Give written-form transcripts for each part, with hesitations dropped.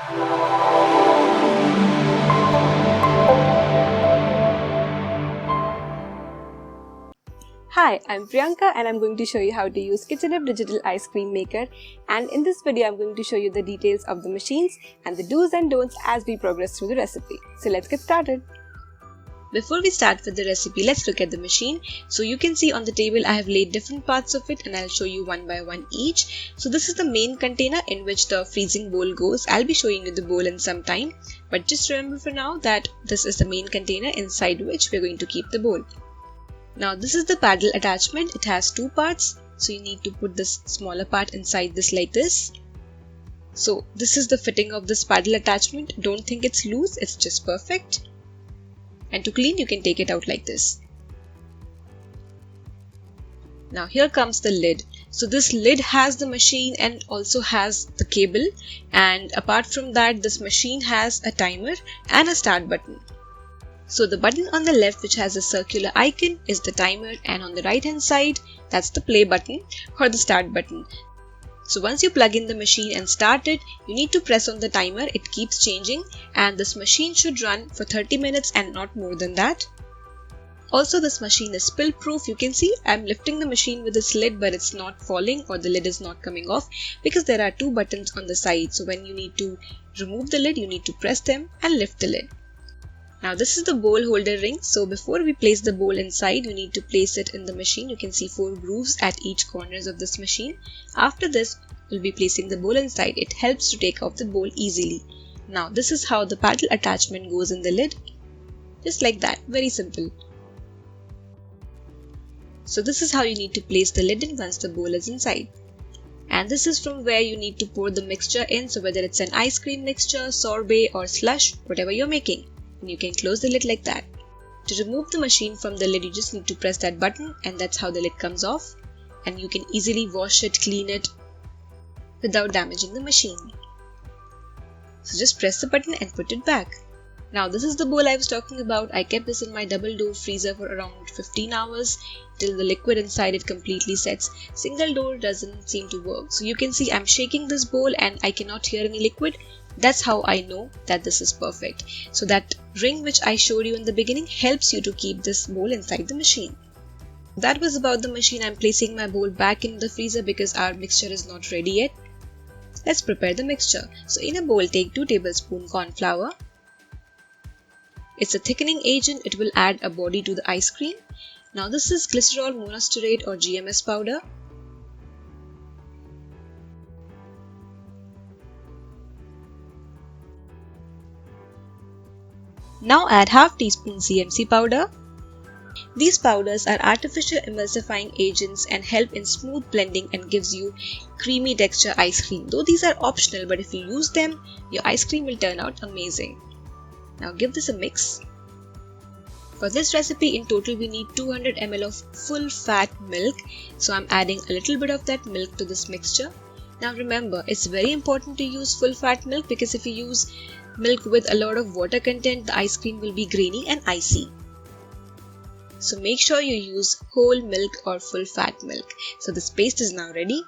Hi, I'm Priyanka and I'm going to show you how to use KitchenAid Digital Ice Cream Maker, and in this video I'm going to show you the details of the machines and the do's and don'ts as we progress through the recipe. So let's get started. Before we start with the recipe, let's look at the machine. So you can see on the table I have laid different parts of it and I'll show you one by one each. So this is the main container in which the freezing bowl goes. I'll be showing you the bowl in some time, but just remember for now that this is the main container inside which we're going to keep the bowl. Now this is the paddle attachment. It has two parts, so you need to put this smaller part inside this like this. So this is the fitting of this paddle attachment. Don't think it's loose, it's just perfect. And to clean, you can take it out like this. Now here comes the lid. So this lid has the machine and also has the cable, and apart from that this machine has a timer and a start button. So the button on the left, which has a circular icon, is the timer, and on the right hand side, that's the play button or the start button. So once you plug in the machine and start it, you need to press on the timer. It keeps changing and this machine should run for 30 minutes and not more than that. Also, this machine is spill proof. You can see I'm lifting the machine with this lid, but it's not falling or the lid is not coming off because there are two buttons on the side. So when you need to remove the lid, you need to press them and lift the lid. Now this is the bowl holder ring. So before we place the bowl inside, you need to place it in the machine. You can see 4 grooves at each corners of this machine. After this, we'll be placing the bowl inside. It helps to take off the bowl easily. Now this is how the paddle attachment goes in the lid. Just like that, very simple. So this is how you need to place the lid in once the bowl is inside. And this is from where you need to pour the mixture in. So whether it's an ice cream mixture, sorbet or slush, whatever you're making. And you can close the lid like that. To remove the machine from the lid, you just need to press that button and that's how the lid comes off, and you can easily wash it, clean it without damaging the machine. So just press the button and put it back. Now this is the bowl I was talking about. I kept this in my double door freezer for around 15 hours till the liquid inside it completely sets. Single door doesn't seem to work. So you can see I'm shaking this bowl and I cannot hear any liquid. That's how I know that this is perfect. So that ring which I showed you in the beginning helps you to keep this bowl inside the machine. That was about the machine. I'm placing my bowl back in the freezer because our mixture is not ready yet. Let's prepare the mixture. So in a bowl, take 2 tablespoons corn flour. It's a thickening agent. It will add a body to the ice cream. Now this is glycerol monostearate or GMS powder. Now add half teaspoon CMC powder. These powders are artificial emulsifying agents and help in smooth blending and gives you creamy texture ice cream. Though these are optional, but if you use them, your ice cream will turn out amazing. Now give this a mix. For this recipe in total we need 200 ml of full fat milk. So I'm adding a little bit of that milk to this mixture. Now remember, it's very important to use full fat milk because if you use milk with a lot of water content, the ice cream will be grainy and icy. So make sure you use whole milk or full fat milk. So this paste is now ready.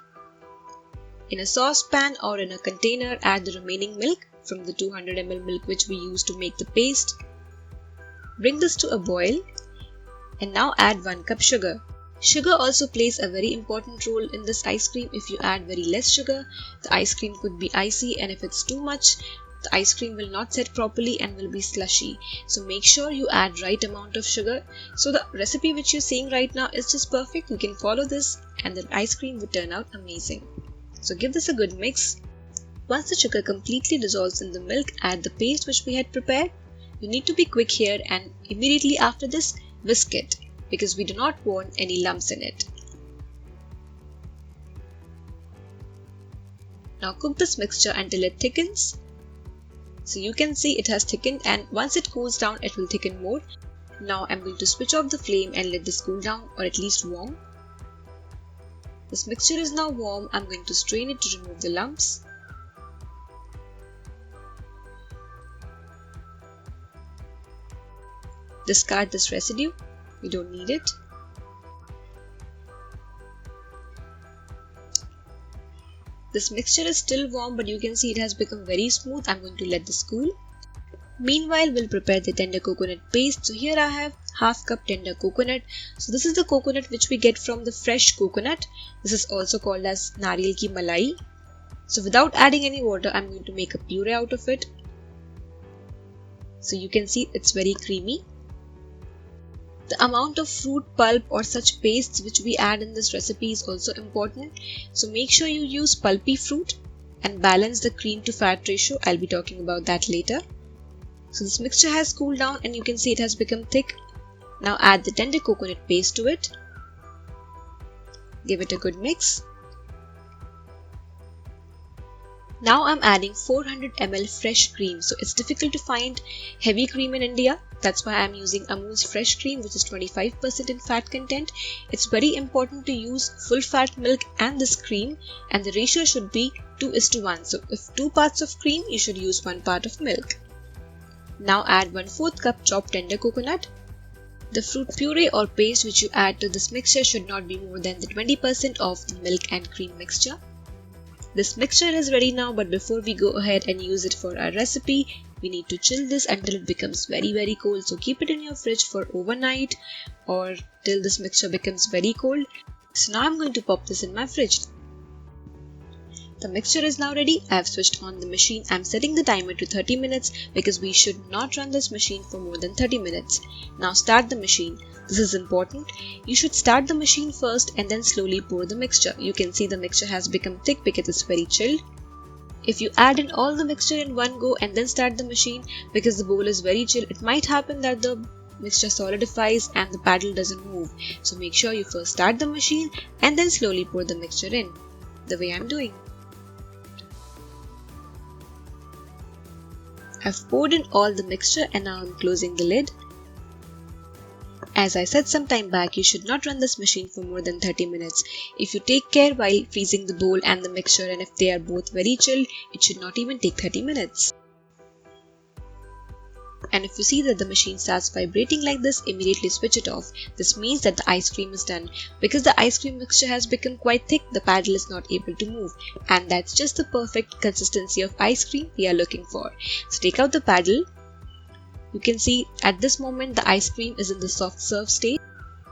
In a saucepan or in a container, add the remaining milk from the 200 ml milk which we used to make the paste. Bring this to a boil and now add 1 cup sugar. Sugar also plays a very important role in this ice cream. If you add very less sugar, the ice cream could be icy, and if it's too much, the ice cream will not set properly and will be slushy. So make sure you add right amount of sugar. So the recipe which you're seeing right now is just perfect. You can follow this and the ice cream will turn out amazing. So give this a good mix. Once the sugar completely dissolves in the milk, add the paste which we had prepared. You need to be quick here and immediately after this, whisk it because we do not want any lumps in it. Now cook this mixture until it thickens. So you can see it has thickened, and once it cools down, it will thicken more. Now I'm going to switch off the flame and let this cool down or at least warm. This mixture is now warm. I'm going to strain it to remove the lumps. Discard this residue. We don't need it. This mixture is still warm, but you can see it has become very smooth. I'm going to let this cool. Meanwhile, we'll prepare the tender coconut paste. So here I have half cup tender coconut. So this is the coconut which we get from the fresh coconut. This is also called as nariyal ki malai. So without adding any water, I'm going to make a puree out of it. So you can see it's very creamy. The amount of fruit pulp or such pastes which we add in this recipe is also important. So make sure you use pulpy fruit and balance the cream to fat ratio. I'll be talking about that later. So this mixture has cooled down and you can see it has become thick. Now add the tender coconut paste to it. Give it a good mix. Now I'm adding 400 ml fresh cream. So it's difficult to find heavy cream in India. That's why I'm using Amul's fresh cream, which is 25% in fat content. It's very important to use full fat milk and this cream, and the ratio should be 2:1. So if 2 parts of cream, you should use 1 part of milk. Now add 1/4 cup chopped tender coconut. The fruit puree or paste which you add to this mixture should not be more than the 20% of the milk and cream mixture. This mixture is ready now, but before we go ahead and use it for our recipe, we need to chill this until it becomes very cold. So keep it in your fridge for overnight or till this mixture becomes very cold. So now I'm going to pop this in my fridge. The mixture is now ready. I have switched on the machine. I'm setting the timer to 30 minutes because we should not run this machine for more than 30 minutes. Now start the machine. This is important. You should start the machine first and then slowly pour the mixture. You can see the mixture has become thick because it's very chilled. If you add in all the mixture in one go and then start the machine, because the bowl is very chilled, it might happen that the mixture solidifies and the paddle doesn't move. So make sure you first start the machine and then slowly pour the mixture in, the way I'm doing. I've poured in all the mixture and now I'm closing the lid. As I said some time back, you should not run this machine for more than 30 minutes. If you take care while freezing the bowl and the mixture, and if they are both very chilled, it should not even take 30 minutes. And if you see that the machine starts vibrating like this, immediately switch it off. This means that the ice cream is done. Because the ice cream mixture has become quite thick, the paddle is not able to move. And that's just the perfect consistency of ice cream we are looking for. So take out the paddle. You can see at this moment the ice cream is in the soft serve state.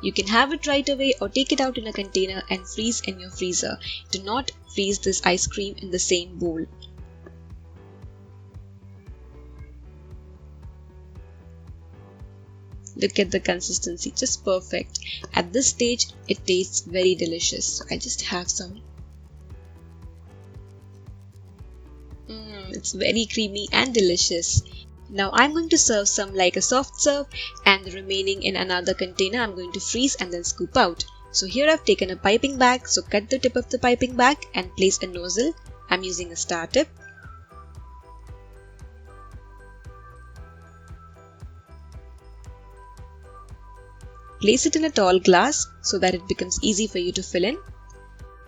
You can have it right away or take it out in a container and freeze in your freezer. Do not freeze this ice cream in the same bowl. Look at the consistency, just perfect. At this stage, it tastes very delicious. So I just have some. It's very creamy and delicious. Now I'm going to serve some like a soft serve, and the remaining in another container I'm going to freeze and then scoop out. So here I've taken a piping bag, so cut the tip of the piping bag and place a nozzle. I'm using a star tip. Place it in a tall glass so that it becomes easy for you to fill in.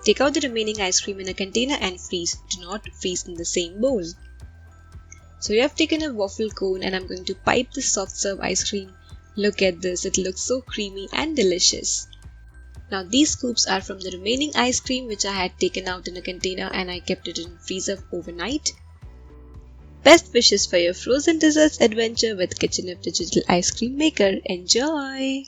Take out the remaining ice cream in a container and freeze. Do not freeze in the same bowl. So you have taken a waffle cone and I'm going to pipe this soft serve ice cream. Look at this, it looks so creamy and delicious. Now these scoops are from the remaining ice cream which I had taken out in a container and I kept it in freezer overnight. Best wishes for your frozen desserts adventure with KitchenF Digital Ice Cream Maker. Enjoy!